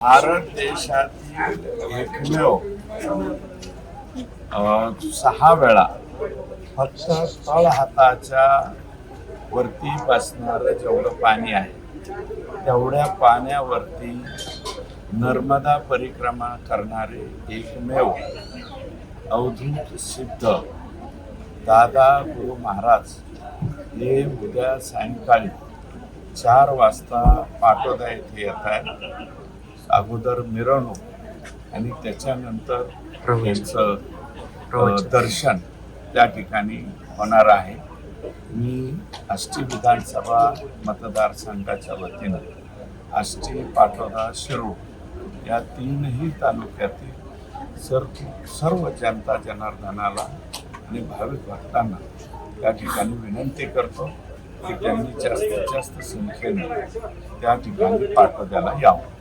भारत देशातील एकमेव 6 वेळा फक्त तळ हाताच्या वरती बसणारं जेवढं पाणी आहे तेवढ्या पाण्यावरती नर्मदा परिक्रमा करणारे एकमेव अवधूत सिद्ध दादा गुरु महाराज हे उद्या सायंकाळी 4 वाजता पाटोदा येथे येत आहेत. अगोदर मिरवणूक आणि त्याच्यानंतर त्यांचं दर्शन त्या ठिकाणी होणार आहे. मी आष्टी विधानसभा मतदारसंघाच्या वतीनं आष्टी, पाटोदा, शिरूर या 3ही तालुक्यातील सर्व जनता जनार्दनाला आणि भाविक भक्तांना त्या ठिकाणी विनंती करतो की त्यांनी जास्तीत जास्त संख्येने त्या ठिकाणी पाटोद्याला यावं.